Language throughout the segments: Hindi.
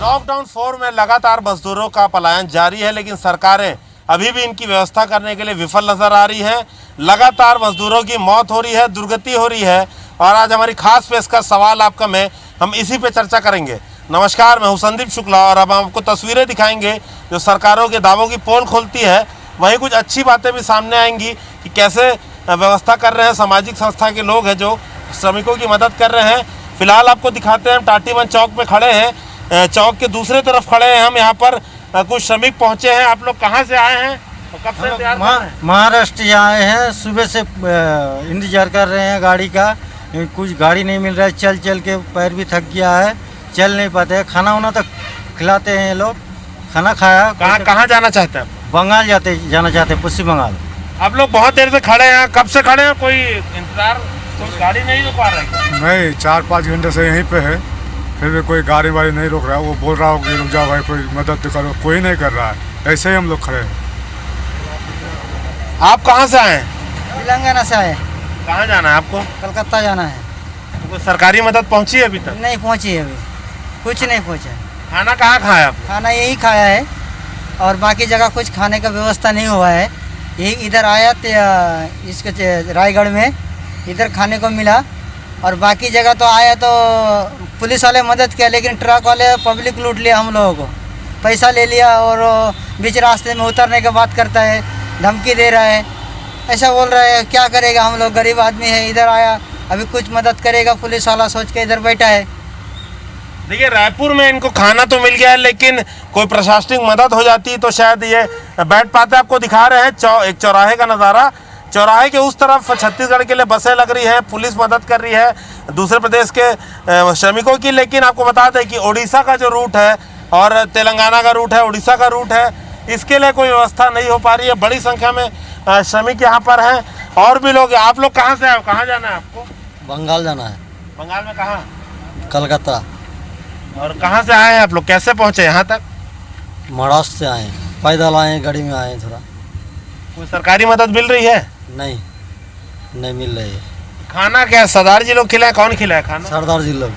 लॉकडाउन 4 में लगातार मजदूरों का पलायन जारी है, लेकिन सरकारें अभी भी इनकी व्यवस्था करने के लिए विफल नजर आ रही है। लगातार मजदूरों की मौत हो रही है, दुर्गति हो रही है। और आज हमारी खास पेशकश सवाल आपका में हम इसी पे चर्चा करेंगे। नमस्कार, मैं हूं संदीप शुक्ला और अब हम आपको तस्वीरें दिखाएंगे जो सरकारों के दावों की पोल खोलती है। वहीं कुछ अच्छी बातें भी सामने आएंगी कि कैसे व्यवस्था कर रहे हैं सामाजिक संस्था के लोग हैं जो श्रमिकों की मदद कर रहे हैं। फिलहाल आपको दिखाते हैं, हम टाटीबंध चौक में खड़े हैं। चौक के दूसरे तरफ खड़े हैं हम। यहाँ पर कुछ श्रमिक पहुंचे हैं। आप लोग कहाँ से आए हैं और कब से इंतजार कर रहे हैं? महाराष्ट्र से आए हैं। सुबह से इंतजार कर रहे हैं गाड़ी का। कुछ गाड़ी नहीं मिल रहा है। चल चल के पैर भी थक गया है, चल नहीं पाते हैं। खाना वाना तक खिलाते हैं ये लोग। खाना खाया। कहाँ जाना चाहते हैं? बंगाल जाना चाहते हैं, पश्चिम बंगाल। आप लोग बहुत देर से खड़े हैं, कब से खड़े हैं? कोई इंतजार, कोई गाड़ी नहीं रुक पा रही? नहीं, 4-5 घंटे से यहीं पे है, फिर भी कोई गाड़ी वाड़ी नहीं रोक रहा है। वो बोल रहा हो कि रुक जाओ भाई, कोई मदद करो, कोई नहीं कर रहा है। ऐसे ही हम लोग खड़े हैं। आप कहाँ से आए हैं? तेलंगाना से आए। कहाँ जाना है आपको? कलकत्ता जाना है। कोई सरकारी मदद पहुँची है अभी तक? नहीं पहुँची है, अभी कुछ नहीं पहुँचा। खाना कहाँ खाया आप? खाना यही खाया है और बाकी जगह कुछ खाने का व्यवस्था नहीं हुआ है। यही इधर आया इसके रायगढ़ में, इधर खाने को मिला। और बाकी जगह तो आया तो पुलिस वाले मदद किया, लेकिन ट्रक वाले पब्लिक लूट लिया हम लोगों को, पैसा ले लिया और बीच रास्ते में उतरने की बात करता है, धमकी दे रहा है, ऐसा बोल रहा है। क्या करेगा, हम लोग गरीब आदमी है। इधर आया, अभी कुछ मदद करेगा पुलिस वाला सोच के इधर बैठा है। देखिए, रायपुर में इनको खाना तो मिल गया है, लेकिन कोई प्रशासनिक मदद हो जाती तो शायद ये बैठ पाते। आपको दिखा रहे हैं एक चौराहे का नज़ारा। चौराहे के उस तरफ छत्तीसगढ़ के लिए बसें लग रही है, पुलिस मदद कर रही है दूसरे प्रदेश के श्रमिकों की। लेकिन आपको बता दें कि उड़ीसा का जो रूट है और तेलंगाना का रूट है, उड़ीसा का रूट है, इसके लिए कोई व्यवस्था नहीं हो पा रही है। बड़ी संख्या में श्रमिक यहाँ पर हैं और भी लोग। आप लोग कहाँ से आए हो, कहाँ जाना है आपको? बंगाल जाना है। बंगाल में कहाँ? कलकत्ता। और कहाँ से आए हैं आप लोग, कैसे पहुँचे यहाँ तक? महाराष्ट्र से आए, पैदल आए, गाड़ी में आए। थोड़ा कोई सरकारी मदद मिल रही है? नहीं मिल रही है। खाना क्या सरदार जी लोग खिलाए? कौन खिलाए खाना? सरदार जी लोग।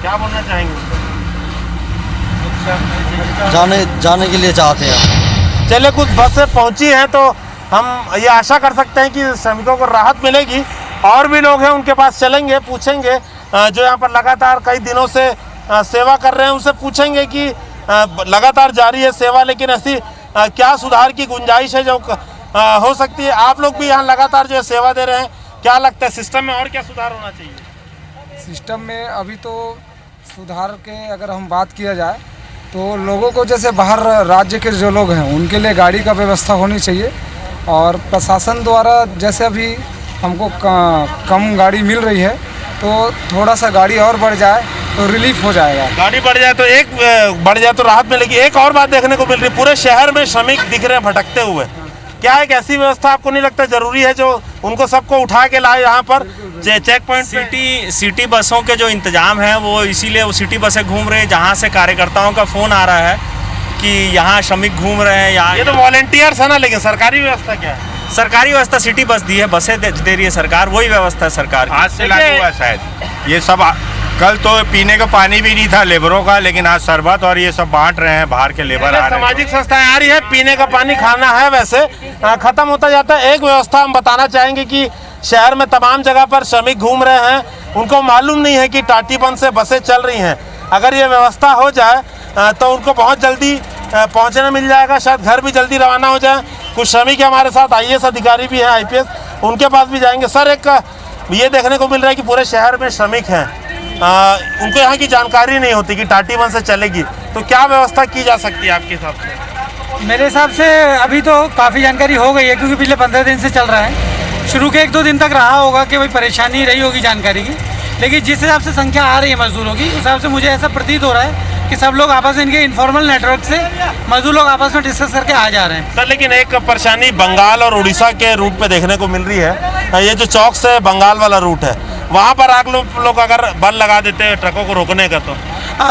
क्या बोलना चाहेंगे? जाने के लिए चाहते हैं। चलिए, कुछ बसें पहुंची हैं तो हम ये आशा कर सकते हैं कि श्रमिकों को राहत मिलेगी। और भी लोग हैं, उनके पास चलेंगे, पूछेंगे, जो यहाँ पर लगातार कई दिनों से सेवा कर रहे हैं, उनसे पूछेंगे कि लगातार जारी है सेवा, लेकिन ऐसी क्या सुधार की गुंजाइश है जो हो सकती है। आप लोग भी यहाँ लगातार जो है सेवा दे रहे हैं, क्या लगता है सिस्टम में और क्या सुधार होना चाहिए? सिस्टम में अभी तो सुधार के अगर हम बात किया जाए तो लोगों को, जैसे बाहर राज्य के जो लोग हैं उनके लिए गाड़ी का व्यवस्था होनी चाहिए। और प्रशासन द्वारा जैसे अभी हमको कम गाड़ी मिल रही है, तो थोड़ा सा गाड़ी और बढ़ जाए तो रिलीफ हो जाएगा। गाड़ी बढ़ जाए तो राहत मिलेगी। एक और बात देखने को मिल रही है, पूरे शहर में श्रमिक दिख रहे हैं भटकते हुए। क्या एक ऐसी व्यवस्था आपको नहीं लगता जरूरी है जो उनको सबको उठा के लाए यहाँ पर चेक पॉइंट? सिटी बसों के जो इंतजाम है वो इसीलिए वो सिटी बसें घूम रही है, जहाँ से कार्यकर्ताओं का फोन आ रहा है कि यहाँ श्रमिक घूम रहे हैं। यहाँ ये तो वॉलेंटियर्स है ना, लेकिन सरकारी व्यवस्था क्या है? सरकारी व्यवस्था सिटी बस दी है, बसें दे रही है सरकार, वही व्यवस्था है सरकार। आज से लागू हुआ शायद ये सब। कल तो पीने का पानी भी नहीं था लेबरों का, लेकिन आज शरबत और ये सब बांट रहे हैं, बाहर के लेबर आ रहे हैं। सामाजिक संस्थाएं आ रही है, पीने का पानी खाना है, वैसे खत्म होता जाता है। एक व्यवस्था हम बताना चाहेंगे कि शहर में तमाम जगह पर श्रमिक घूम रहे हैं, उनको मालूम नहीं है कि टाटीबंध से बसें चल रही हैं। अगर ये व्यवस्था हो जाए तो उनको बहुत जल्दी पहुँचने मिल जाएगा, शायद घर भी जल्दी रवाना हो जाए। कुछ श्रमिक हमारे साथ IAS अधिकारी भी हैं, IPS, उनके पास भी जाएंगे। सर, एक ये देखने को मिल रहा है कि पूरे शहर में श्रमिक हैं, उनको यहाँ की जानकारी नहीं होती कि टाटीबंध से चलेगी, तो क्या व्यवस्था की जा सकती है आपके हिसाब से? मेरे हिसाब से अभी तो काफ़ी जानकारी हो गई है, क्योंकि पिछले 15 दिन से चल रहा है। शुरू के 1-2 दिन तक रहा होगा कि भाई परेशानी रही होगी जानकारी की, लेकिन जिस हिसाब से संख्या आ रही है मजदूरों की, उस हिसाब से मुझे ऐसा प्रतीत हो रहा है कि सब लोग आपस में, इनके इनफॉर्मल नेटवर्क से मजदूर लोग आपस में डिस्कस करके आ जा रहे हैं। सर, लेकिन एक परेशानी बंगाल और उड़ीसा के रूट पे देखने को मिल रही है। ये जो चौक से बंगाल वाला रूट है, वहाँ पर आप लोग अगर बल लगा देते हैं ट्रकों को रोकने का, तो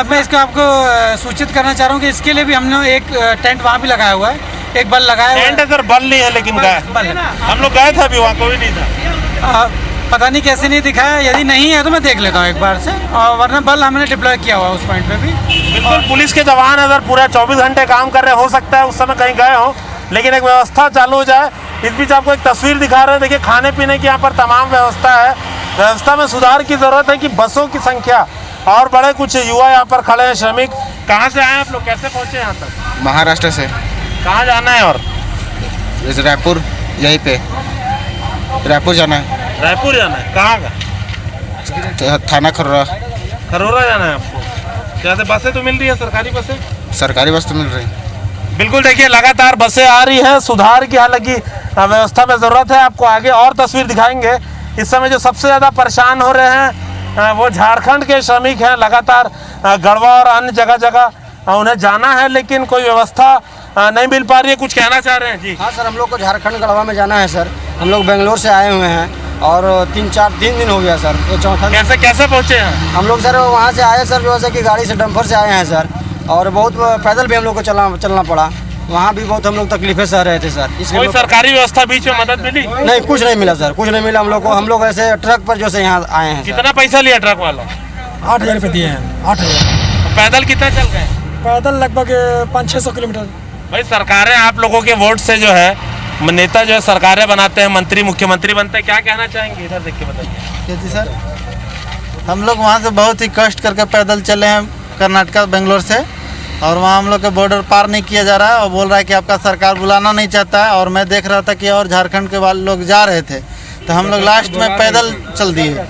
मैं इसको आपको सूचित करना चाह रहा हूँ कि इसके लिए भी हमने एक टेंट वहाँ भी लगाया हुआ है, एक बल लगाया हुआ है। टेंट है सर, बल नहीं है, लेकिन बल है। हम लोग गए थे, अभी वहाँ कोई नहीं था। पता नहीं कैसे नहीं दिखाया, यदि नहीं है तो मैं देख लेता हूँ एक बार से, और वरना बल हमने डिप्लॉय किया हुआ उस पॉइंट पे भी। बिल्कुल, पुलिस के जवान अगर पूरे 24 घंटे काम कर रहे हो सकता है उस समय कहीं गए हो, लेकिन एक व्यवस्था चालू हो जाए। इस बीच आपको एक तस्वीर दिखा रहे हैं, देखिए खाने पीने की यहाँ पर तमाम व्यवस्था है। व्यवस्था में सुधार की ज़रूरत है कि बसों की संख्या और बड़े कुछ युवा यहाँ पर खड़े हैं, श्रमिक। कहाँ से आए आप लोग, कैसे पहुँचे यहाँ तक? महाराष्ट्र से। कहाँ जाना है? और रायपुर, यहीं पे रायपुर जाना है। रायपुर जाना है, कहाँ का? थाना खरोरा। खरोरा जाना है आपको। क्या बसें तो मिल रही है, सरकारी बसें? सरकारी बस तो मिल रही। बिल्कुल, देखिए लगातार बसें आ रही हैं। सुधार की हालांकि व्यवस्था में ज़रूरत है। आपको आगे और तस्वीर दिखाएंगे। इस समय जो सबसे ज़्यादा परेशान हो रहे हैं वो झारखंड के श्रमिक हैं। लगातार गढ़वा और अन्य जगह जगह उन्हें जाना है, लेकिन कोई व्यवस्था नहीं मिल पा रही है। कुछ कहना चाह रहे हैं जी? हाँ सर, हम लोग को झारखंड गढ़वा में जाना है सर। हम लोग बेंगलोर से आए हुए हैं और 3 दिन हो गया सर, ये चौथा। कैसे पहुँचे हैं हम लोग सर वहाँ से आए सर, जो है कि गाड़ी से डंपर से आए हैं सर, और बहुत पैदल भी हम लोग को चलना पड़ा। वहाँ भी बहुत हम लोग तकलीफें सह रहे थे सर। कोई सरकारी व्यवस्था बीच में मदद मिली? नहीं, कुछ नहीं मिला सर, कुछ नहीं मिला हम लोग को। हम लोग ऐसे ट्रक पर जो से यहाँ आए हैं। कितना पैसा लिया ट्रक वाला? 8,000 रुपये दिए हैं। 8,000। पैदल कितना चल गए? पैदल लगभग 500-600 किलोमीटर। भाई, सरकारें आप लोगों के वोट से जो है नेता जो है सरकारें बनाते हैं, मंत्री मुख्यमंत्री बनते हैं। क्या कहना चाहेंगे? इधर देख के बताइए जी सर, हम लोग वहाँ से बहुत ही कष्ट करके पैदल चले हैं कर्नाटका बेंगलोर से, और वहाँ हम लोग का बॉर्डर पार नहीं किया जा रहा है और बोल रहा है कि आपका सरकार बुलाना नहीं चाहता है। और मैं देख रहा था कि और झारखंड के वाले लोग जा रहे थे, तो हम लोग लास्ट में पैदल चल दिए।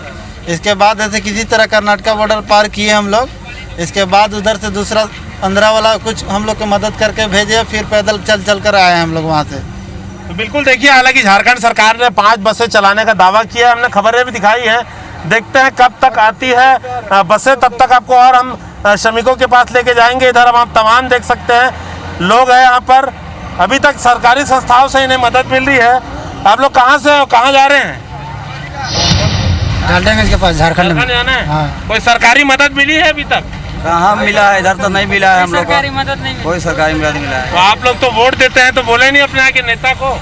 इसके बाद ऐसे किसी तरह कर्नाटका बॉर्डर पार किए हम लोग। इसके बाद उधर से दूसरा 15 वाला कुछ हम लोग को मदद करके भेजे, फिर पैदल चल कर आए हम लोग वहाँ से। तो बिल्कुल देखिए, हालांकि झारखंड सरकार ने 5 बसें चलाने का दावा किया है। हमने खबरें भी दिखाई हैं, देखते हैं कब तक आती है बसें। तब तक आपको और हम श्रमिकों के पास लेके जाएंगे। इधर हम आप तमाम देख सकते हैं, लोग हैं यहाँ पर। अभी तक सरकारी संस्थाओं से इन्हें मदद मिल रही है। आप लोग कहाँ से हो, कहाँ जा रहे हैं? डाल्टनगंज के पास, झारखंड में जाना है। हाँ। कोई सरकारी मदद मिली है अभी तक? कहाँ मिला है, इधर तो नहीं मिला है हम लोग को। मदद नहीं कोई सरकारी मदद नहीं मिला है। तो आप लोग तो वोट देते हैं, तो बोले नहीं अपने आके नेता को?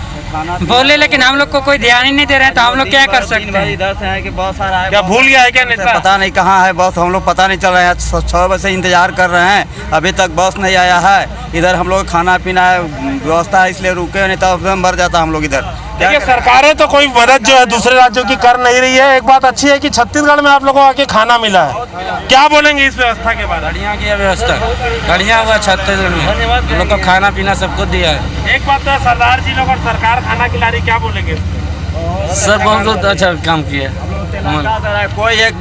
बोले, लेकिन हम लोग को कोई ध्यान ही नहीं दे रहे हैं, तो हम लोग क्या कर सकते हैं? इधर से है कि बहुत सारा है। क्या भूल गया है क्या नेता? पता नहीं कहाँ है बस, हम लोग पता नहीं चल रहे हैं। 6 बजे से इंतजार कर रहे हैं, अभी तक बस नहीं आया है। इधर हम लोग खाना पीना है, व्यवस्था है, इसलिए रुके नहीं तो एकदम भर जाता हम लोग इधर। देखिए, सरकारें तो कोई मदद जो है दूसरे राज्यों की कर नहीं रही है। एक बात अच्छी है कि छत्तीसगढ़ में आप लोगों को आके खाना मिला है। क्या बोलेंगे इस व्यवस्था के बाद? बढ़िया किया व्यवस्था, बढ़िया हुआ छत्तीसगढ़ में। हम लोग को खाना पीना सब कुछ दिया है। एक बात तो है, सरदार जी लोग और सरकार खाना खिला रही, क्या बोलेंगे? सर बहुत अच्छा काम किया। कोई एक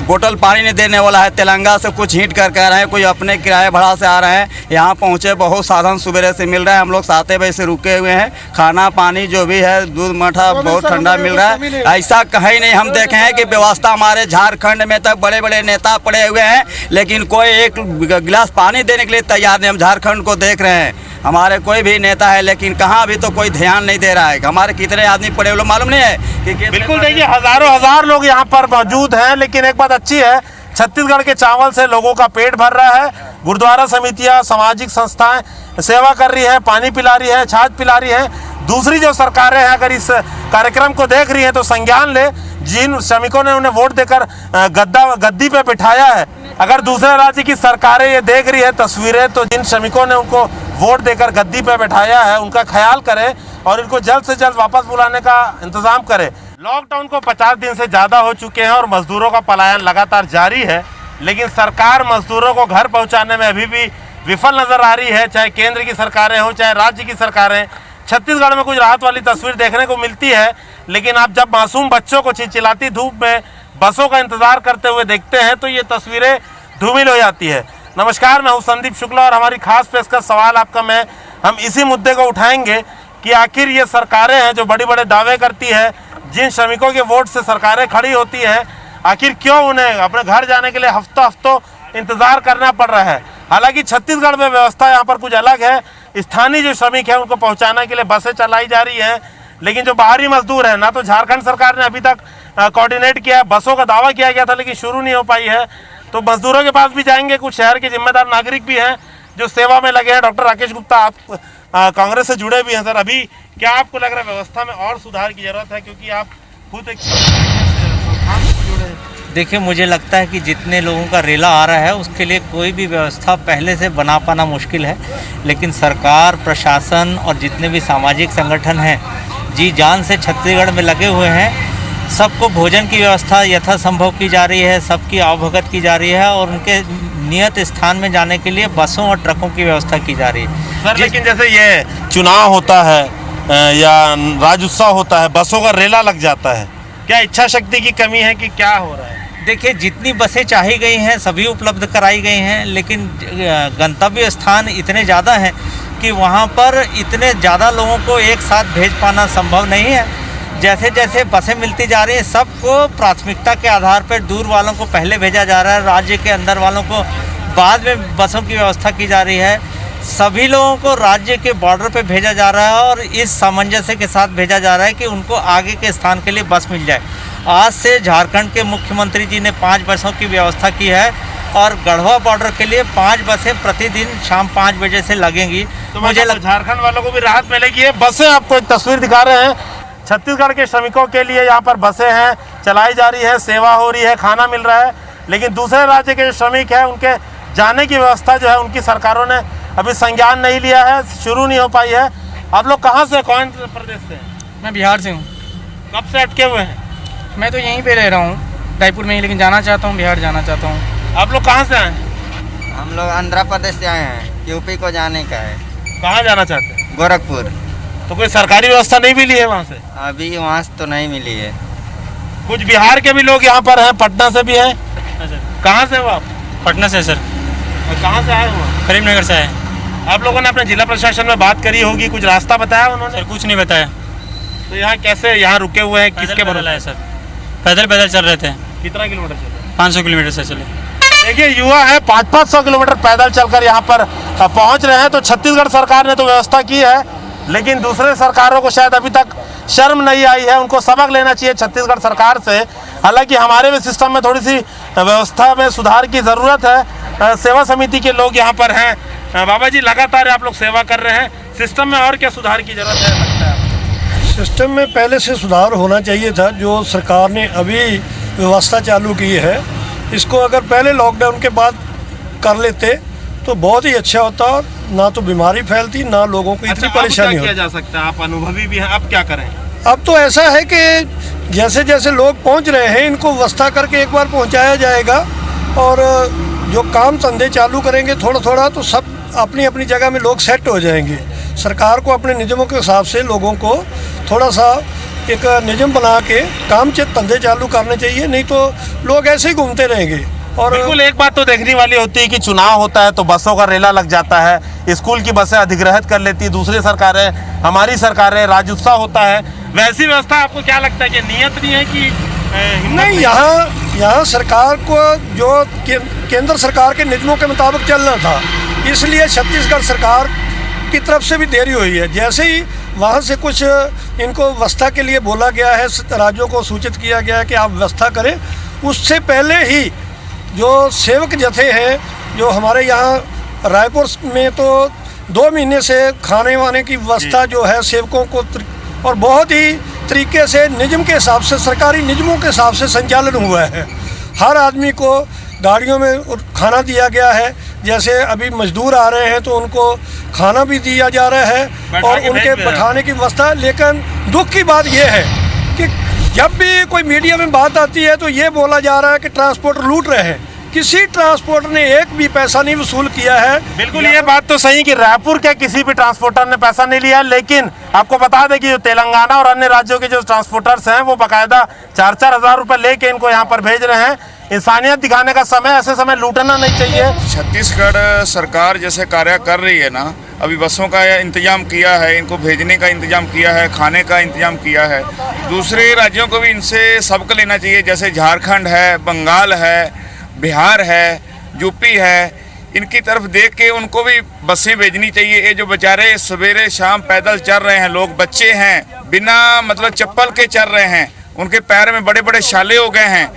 बोतल पानी नहीं देने वाला है। तेलंगाना से कुछ हिट कर रहे हैं, कोई अपने किराए भाड़ा से आ रहे हैं। यहाँ पहुँचे, बहुत साधन सुबह से मिल रहा है। हम लोग 7 बजे से रुके हुए हैं। खाना पानी जो भी है, दूध मठा बहुत ठंडा मिल रहा है। ऐसा कहीं नहीं हम देखे हैं कि व्यवस्था हमारे झारखंड में तक बड़े बड़े नेता पड़े हुए हैं, लेकिन कोई एक गिलास पानी देने के लिए तैयार नहीं। हम झारखंड को देख रहे हैं, हमारे कोई भी नेता है, लेकिन कहाँ अभी तो कोई ध्यान नहीं दे रहा है। हमारे कितने आदमी पड़े हुए मालूम नहीं है कि बिल्कुल देखिए, हजारों हजार लोग यहाँ पर मौजूद हैं, लेकिन एक बात अच्छी है, छत्तीसगढ़ के चावल से लोगों का पेट भर रहा है। गुरुद्वारा समितियाँ, सामाजिक संस्थाएं सेवा कर रही है, पानी पिला रही है, छाछ पिला रही है। दूसरी जो सरकारें हैं अगर इस कार्यक्रम को देख रही हैं तो संज्ञान ले, जिन श्रमिकों ने उन्हें वोट देकर गद्दी पे बिठाया है, अगर दूसरे राज्य की सरकारें ये देख रही है तस्वीरें, तो जिन श्रमिकों ने उनको वोट देकर गद्दी पे बैठाया है उनका ख्याल करें और इनको जल्द से जल्द वापस बुलाने का इंतजाम करें। लॉकडाउन को 50 दिन से ज़्यादा हो चुके हैं और मजदूरों का पलायन लगातार जारी है, लेकिन सरकार मजदूरों को घर पहुंचाने में अभी भी विफल नजर आ रही है। चाहे केंद्र की सरकारें हों, चाहे राज्य की सरकारें। छत्तीसगढ़ में कुछ राहत वाली तस्वीर देखने को मिलती है, लेकिन आप जब मासूम बच्चों को चिलचिलाती धूप में बसों का इंतजार करते हुए देखते हैं तो ये तस्वीरें धूमिल हो जाती है। नमस्कार, मैं हूं संदीप शुक्ला और हमारी खास पेशकश सवाल आपका हम इसी मुद्दे को उठाएंगे कि आखिर ये सरकारें हैं जो बड़े बड़े दावे करती है, जिन श्रमिकों के वोट से सरकारें खड़ी होती हैं, आखिर क्यों उन्हें अपने घर जाने के लिए हफ्तों इंतजार करना पड़ रहा है। हालांकि छत्तीसगढ़ में व्यवस्था यहाँ पर कुछ अलग है। स्थानीय जो श्रमिक हैं उनको पहुँचाने के लिए बसें चलाई जा रही हैं, लेकिन जो बाहरी मजदूर हैं, ना तो झारखंड सरकार ने अभी तक कोऑर्डिनेट किया है। बसों का दावा किया गया था लेकिन शुरू नहीं हो पाई है। तो मजदूरों के पास भी जाएंगे, कुछ शहर के जिम्मेदार नागरिक भी हैं जो सेवा में लगे हैं। डॉक्टर राकेश गुप्ता, आप कांग्रेस से जुड़े भी हैं सर, अभी क्या आपको लग रहा है व्यवस्था में और सुधार की जरूरत है, क्योंकि आप खुद एक देखिए, मुझे लगता है कि जितने लोगों का रेला आ रहा है उसके लिए कोई भी व्यवस्था पहले से बना पाना मुश्किल है, लेकिन सरकार, प्रशासन और जितने भी सामाजिक संगठन हैं जी जान से छत्तीसगढ़ में लगे हुए हैं। सबको भोजन की व्यवस्था यथासंभव की जा रही है, सबकी आवभगत की जा रही है और उनके नियत स्थान में जाने के लिए बसों और ट्रकों की व्यवस्था की जा रही है। सर, लेकिन जैसे ये चुनाव होता है या राज्योत्सव होता है, बसों का रेला लग जाता है, क्या इच्छा शक्ति की कमी है कि क्या हो रहा है? देखिए, जितनी बसें चाही गई हैं सभी उपलब्ध कराई गई हैं, लेकिन गंतव्य स्थान इतने ज़्यादा हैं कि वहाँ पर इतने ज़्यादा लोगों को एक साथ भेज पाना संभव नहीं है। जैसे जैसे बसें मिलती जा रही हैं सबको प्राथमिकता के आधार पर दूर वालों को पहले भेजा जा रहा है, राज्य के अंदर वालों को बाद में बसों की व्यवस्था की जा रही है। सभी लोगों को राज्य के बॉर्डर पे भेजा जा रहा है और इस सामंजस्य के साथ भेजा जा रहा है कि उनको आगे के स्थान के लिए बस मिल जाए। आज से झारखंड के मुख्यमंत्री जी ने 5 बसों की व्यवस्था की है और गढ़वा बॉर्डर के लिए 5 बसें प्रतिदिन शाम 5 बजे से लगेंगी। तो मुझे झारखंड वालों को भी राहत मिलेगी। ये बसें आपको एक तस्वीर दिखा रहे हैं, छत्तीसगढ़ के श्रमिकों के लिए यहाँ पर बसें हैं, चलाई जा रही है, सेवा हो रही है, खाना मिल रहा है, लेकिन दूसरे राज्य के जो श्रमिक हैं उनके जाने की व्यवस्था जो है उनकी सरकारों ने अभी संज्ञान नहीं लिया है, शुरू नहीं हो पाई है। आप लोग कहाँ से, कौन प्रदेश से? मैं बिहार से हूँ। कब से अटके हुए हैं? मैं तो यहीं पे रह रहा हूँ, रायपुर में ही, लेकिन जाना चाहता हूँ, बिहार जाना चाहता हूँ। आप लोग कहाँ से आए? हम लोग आंध्र प्रदेश से आए हैं, यूपी को जाने का है। कहाँ जाना चाहते हैं? गोरखपुर। तो कोई सरकारी व्यवस्था नहीं मिली है वहाँ से? अभी वहाँ से तो नहीं मिली है। कुछ बिहार के भी लोग यहाँ पर हैं, पटना से भी हैं। कहाँ से हो आप? पटना से सर। और कहाँ से आए हो? करीमनगर से आए। आप लोगों ने अपने जिला प्रशासन में बात करी होगी, कुछ रास्ता बताया उन्होंने? सर कुछ नहीं बताया। तो यहाँ कैसे यहाँ रुके हुए हैं, किसके भरोसे? है सर, पैदल चल रहे थे। कितना किलोमीटर चले? 500 किलोमीटर से चले। देखिए, युवा है 500 किलोमीटर पैदल चलकर यहाँ पर पहुँच रहे हैं। तो छत्तीसगढ़ सरकार ने तो व्यवस्था की है, लेकिन दूसरे सरकारों को शायद अभी तक शर्म नहीं आई है। उनको सबक लेना चाहिए छत्तीसगढ़ सरकार से। हालांकि हमारे भी सिस्टम में थोड़ी सी व्यवस्था में सुधार की ज़रूरत है। सेवा समिति के लोग यहाँ पर हैं। बाबा जी, लगातार आप लोग सेवा कर रहे हैं, सिस्टम में और क्या सुधार की ज़रूरत है लगता है? सिस्टम में पहले से सुधार होना चाहिए था। जो सरकार ने अभी व्यवस्था चालू की है, इसको अगर पहले लॉकडाउन के बाद कर लेते तो बहुत ही अच्छा होता, ना तो बीमारी फैलती, ना लोगों को इतनी परेशानी होती। किया जा सकता है, आप अनुभवी भी हैं, अब क्या करें? अब तो ऐसा है कि जैसे जैसे लोग पहुंच रहे हैं, इनको व्यवस्था करके एक बार पहुंचाया जाएगा और जो काम धंधे चालू करेंगे थोड़ा थोड़ा, तो सब अपनी अपनी जगह में लोग सेट हो जाएंगे। सरकार को अपने नियमों के हिसाब से लोगों को थोड़ा सा एक नियम बना के काम धंधे चालू करने चाहिए, नहीं तो लोग ऐसे ही घूमते रहेंगे। और बिल्कुल, एक बात तो देखने वाली होती है कि चुनाव होता है तो बसों का रेला लग जाता है, स्कूल की बसें अधिग्रहित कर लेती है दूसरी सरकारें, हमारी सरकारें, राज्योत्सव होता है। वैसी व्यवस्था आपको क्या लगता है कि नियत नहीं है कि नहीं? यहाँ सरकार को जो केंद्र सरकार के नियमों के मुताबिक चलना था, इसलिए छत्तीसगढ़ सरकार की तरफ से भी देरी हुई है। जैसे ही वहाँ से कुछ इनको व्यवस्था के लिए बोला गया है, राज्यों को सूचित किया गया है कि आप व्यवस्था करें, उससे पहले ही जो सेवक जथे हैं, जो हमारे यहाँ रायपुर में तो 2 महीने से खाने वाने की व्यवस्था जो है सेवकों को, और बहुत ही तरीके से नियम के हिसाब से, सरकारी नियमों के हिसाब से संचालन हुआ है। हर आदमी को गाड़ियों में खाना दिया गया है। जैसे अभी मजदूर आ रहे हैं तो उनको खाना भी दिया जा रहा है और उनके बैठाने की व्यवस्था। लेकिन दुख की बात यह है कि जब भी कोई मीडिया में बात आती है तो ये बोला जा रहा है कि ट्रांसपोर्टर लूट रहे हैं। किसी ट्रांसपोर्टर ने एक भी पैसा नहीं वसूल किया है। बिल्कुल, ये बात तो सही कि रायपुर के किसी भी ट्रांसपोर्टर ने पैसा नहीं लिया, लेकिन आपको बता दें कि जो तेलंगाना और अन्य राज्यों के जो ट्रांसपोर्टर्स हैं वो बाकायदा 4-4 हज़ार रुपये लेके इनको यहाँ पर भेज रहे हैं। इंसानियत दिखाने का समय, ऐसे समय लूटना नहीं चाहिए। छत्तीसगढ़ सरकार जैसे कार्य कर रही है ना, अभी बसों का इंतजाम किया है, इनको भेजने का इंतजाम किया है, खाने का इंतजाम किया है। दूसरे राज्यों को भी इनसे सबक लेना चाहिए। जैसे झारखंड है, बंगाल है, बिहार है, यूपी है, इनकी तरफ देख के उनको भी बसें भेजनी चाहिए। ये जो बेचारे सवेरे शाम पैदल चल रहे हैं, लोग बच्चे हैं बिना मतलब चप्पल के चल रहे हैं, उनके पैर में बड़े बड़े छाले हो गए हैं।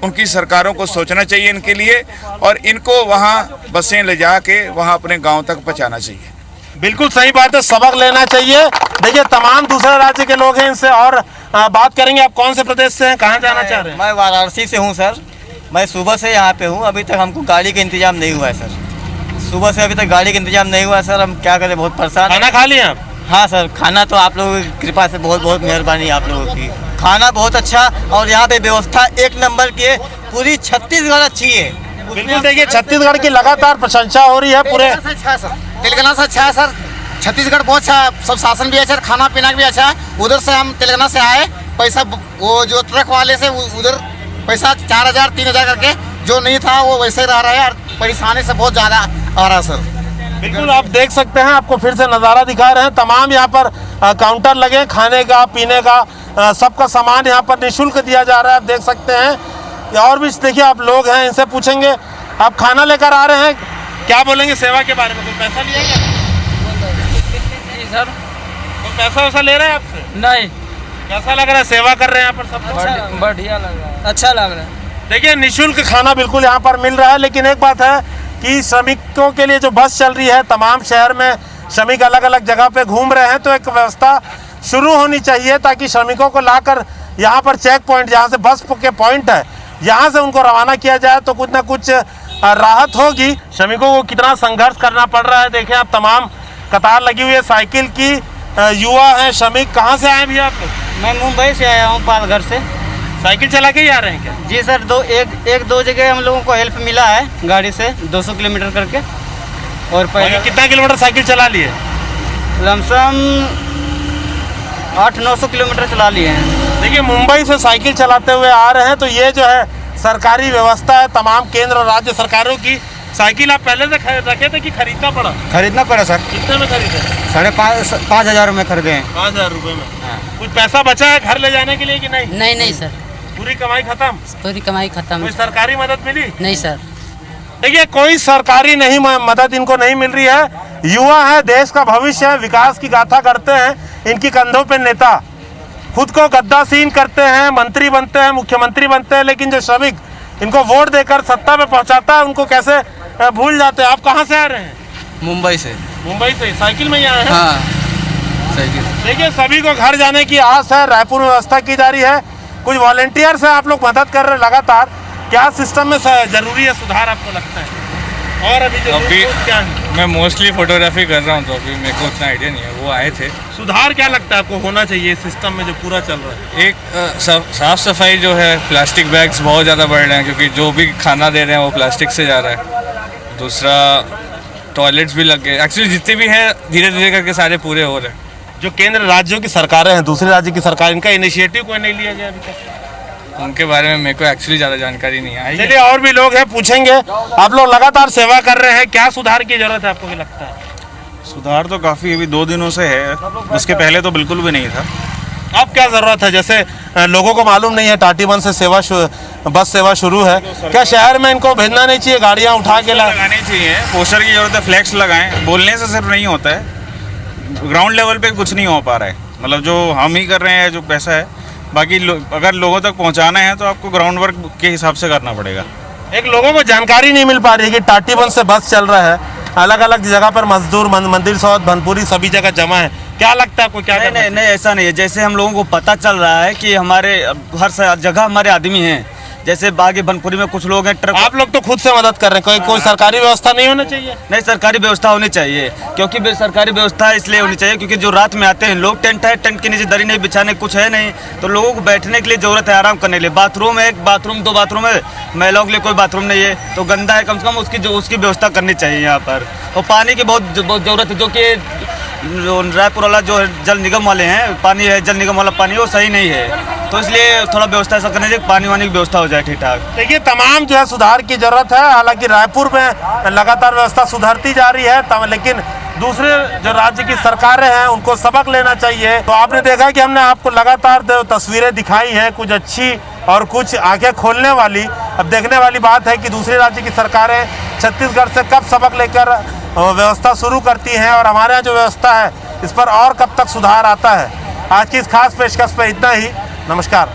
उनकी सरकारों को सोचना चाहिए इनके लिए, और इनको वहाँ बसें ले जा के वहाँ अपने गाँव तक पहुँचाना चाहिए। बिल्कुल सही बात है, सबक लेना चाहिए। देखिए, तमाम दूसरे राज्य के लोग हैं, इनसे और बात करेंगे। आप कौन से प्रदेश से हैं, कहाँ जाना चाह रहे हैं? मैं वाराणसी से हूँ सर। मैं सुबह से यहाँ पे हूँ, अभी तक हमको गाड़ी का इंतजाम नहीं हुआ है सर। सुबह से अभी तक गाड़ी का इंतजाम नहीं हुआ है सर। हम क्या करें, बहुत परेशान। खाना खा लिए आप? हाँ सर, खाना तो आप लोगों की कृपा से बहुत बहुत मेहरबानी आप लोगों की। खाना बहुत अच्छा और यहाँ पे व्यवस्था एक नंबर की है। पूरी छत्तीसगढ़ अच्छी है। बिल्कुल, देखिए छत्तीसगढ़ की लगातार प्रशंसा हो रही है पूरे। तेलंगाना से अच्छा है सर, छत्तीसगढ़ बहुत अच्छा है, सब शासन भी अच्छा है, खाना पीना भी अच्छा है। उधर से हम तेलंगाना से आए, पैसा वो जो ट्रक वाले से उधर पैसा 4,000 3,000 करके जो नहीं था वो वैसे रह रहा है और परेशानी से बहुत ज़्यादा आ रहा है सर। बिल्कुल, आप देख सकते हैं, आपको फिर से नज़ारा दिखा रहे हैं। तमाम यहाँ पर काउंटर लगे, खाने का पीने का सबका सामान यहाँ पर निःशुल्क दिया जा रहा है। आप देख सकते हैं। और भी देखिए आप लोग हैं, इनसे पूछेंगे, आप खाना लेकर आ रहे हैं, क्या बोलेंगे सेवा के बारे में? कोई पैसा लिया क्या? जी सर। कोई पैसा वैसा ले रहे हैं आपसे? नहीं। कैसा लग रहा है सेवा कर रहे हैं यहाँ पर सब? बढ़िया लग रहा है, अच्छा लग रहा है। देखिए निःशुल्क खाना बिल्कुल यहाँ पर मिल रहा है। लेकिन एक बात है कि श्रमिकों के लिए जो बस चल रही है, तमाम शहर में श्रमिक अलग अलग जगह पे घूम रहे हैं, तो एक व्यवस्था शुरू होनी चाहिए ताकि श्रमिकों को लाकर यहाँ पर चेक पॉइंट, जहाँ से बस के पॉइंट है, यहाँ से उनको रवाना किया जाए तो कुछ ना कुछ राहत होगी। श्रमिकों को कितना संघर्ष करना पड़ रहा है, देखें आप, तमाम कतार लगी हुई है साइकिल की। युवा है, श्रमिक। कहाँ से आए भैया आप लोग? मैं मुंबई से आया हूँ, पालघर से। साइकिल चला के ही आ रहे हैं क्या? जी सर, एक दो जगह हम लोगों को हेल्प मिला है गाड़ी से, 200 किलोमीटर करके। और पहले कितना किलोमीटर साइकिल चला लिए? लमसम 800-900 किलोमीटर चला लिए हैं। देखिए मुंबई से साइकिल चलाते हुए आ रहे हैं, तो ये जो है सरकारी व्यवस्था है तमाम केंद्र और राज्य सरकारों की। साइकिल आप पहले से रखे थे कि खरीदना पड़ा? खरीदना पड़ा सर। कितने में खरीदे? 5,500 में खरीदे हैं। 5,000 रुपये में। कुछ पैसा बचा है घर ले जाने के लिए कि नहीं? नहीं सर, पूरी कमाई खत्म? पूरी कमाई खत्म। कोई सरकारी मदद मिली? नहीं सर। देखिए कोई सरकारी नहीं मदद इनको नहीं मिल रही है। युवा है, देश का भविष्य है, विकास की गाथा करते हैं। इनकी कंधों पे नेता खुद को गद्दासीन करते हैं, मंत्री बनते हैं, मुख्यमंत्री बनते हैं, लेकिन जो श्रमिक इनको वोट देकर सत्ता पे पहुंचाता है उनको कैसे भूल जाते हैं। आप कहाँ से आ रहे हैं? मुंबई से। मुंबई से साइकिल में ही आए हैं? हाँ, साइकिल। देखिए सभी को घर जाने की आस है, रायपुर में व्यवस्था की जा रही है। कुछ वॉलेंटियर से आप लोग मदद कर रहे हैं लगातार। क्या सिस्टम में जरूरी है सुधार आपको लगता है? और अभी क्या है? मैं मोस्टली फोटोग्राफी कर रहा हूँ, तो अभी मेरे को उतना आइडिया नहीं है। वो आए थे। सुधार क्या लगता है आपको होना चाहिए इस सिस्टम में जो पूरा चल रहा है? एक साफ सफाई जो है, प्लास्टिक बैग्स बहुत ज़्यादा बढ़ रहे हैं क्योंकि जो भी खाना दे रहे हैं वो प्लास्टिक से जा रहा है। दूसरा, टॉयलेट्स भी लग गए। एक्चुअली जितने भी हैं धीरे धीरे करके सारे पूरे हो रहे हैं। जो केंद्र राज्यों की सरकारें हैं, दूसरे राज्य की सरकार, इनका इनिशिएटिव कोई नहीं लिया गया अभी तक? उनके बारे में मेरे को एक्चुअली ज़्यादा जानकारी नहीं है। चलिए और भी लोग हैं, पूछेंगे। आप लोग लगातार सेवा कर रहे हैं, क्या सुधार की जरूरत है आपको क्या लगता है? सुधार तो काफ़ी अभी 2 दिनों से है, उसके पहले तो बिल्कुल भी नहीं था। अब क्या ज़रूरत है? जैसे लोगों को मालूम नहीं है टाटीबंध से बस सेवा शुरू है, क्या शहर में इनको भेजना नहीं चाहिए? गाड़ियाँ उठा के लगानी चाहिए, पोस्टर की जरूरत है, फ्लैक्स लगाएं। बोलने से सिर्फ नहीं होता है, ग्राउंड लेवल पे कुछ नहीं हो पा रहा है। मतलब जो हम ही कर रहे हैं, जो पैसा है, बाकी अगर लोगों तक पहुंचाना है तो आपको ग्राउंड वर्क के हिसाब से करना पड़ेगा। एक लोगों को जानकारी नहीं मिल पा रही है कि टाटीबंध से बस चल रहा है, अलग अलग जगह पर मजदूर, मंदिर सौध, भनपुरी सभी जगह जमा है। क्या लगता है आपको? क्या नहीं, ऐसा नहीं है। जैसे हम लोगों को पता चल रहा है कि हमारे हर जगह हमारे आदमी हैं, जैसे बागी बनपुरी में कुछ लोग हैं, ट्रक। आप लोग तो खुद से मदद कर रहे हैं, कोई सरकारी व्यवस्था नहीं होनी चाहिए? नहीं, सरकारी व्यवस्था होनी चाहिए, क्योंकि सरकारी व्यवस्था इसलिए होनी चाहिए क्योंकि जो रात में आते हैं लोग, टेंट है, टेंट के नीचे दरी नहीं बिछाने कुछ है नहीं, तो लोगों को बैठने के लिए जरूरत है, आराम करने के लिए। बाथरूम है, 2 बाथरूम है, महिलाओं के लिए कोई बाथरूम नहीं है, तो गंदा है, कम से कम उसकी व्यवस्था करनी चाहिए यहाँ पर। और पानी की बहुत ज़रूरत है, जो कि रायपुर वाला जो जल निगम वाले हैं, पानी है, जल निगम वाला पानी वो सही नहीं है, तो इसलिए थोड़ा व्यवस्था ऐसा करनी चाहिए, पानी वानी की व्यवस्था हो जाए ठीक ठाक। देखिए तमाम जो है सुधार की जरूरत है। हालांकि रायपुर में लगातार व्यवस्था सुधरती जा रही है, लेकिन दूसरे जो राज्य की सरकारें हैं उनको सबक लेना चाहिए। तो आपने देखा कि हमने आपको लगातार तस्वीरें दिखाई हैं, कुछ अच्छी और कुछ आंखें खोलने वाली। अब देखने वाली बात है कि दूसरे राज्य की सरकारें छत्तीसगढ़ से कब सबक लेकर व्यवस्था शुरू करती हैं और हमारे यहाँ जो व्यवस्था है इस पर और कब तक सुधार आता है। आज की इस खास पेशकश पे इतना ही। नमस्कार।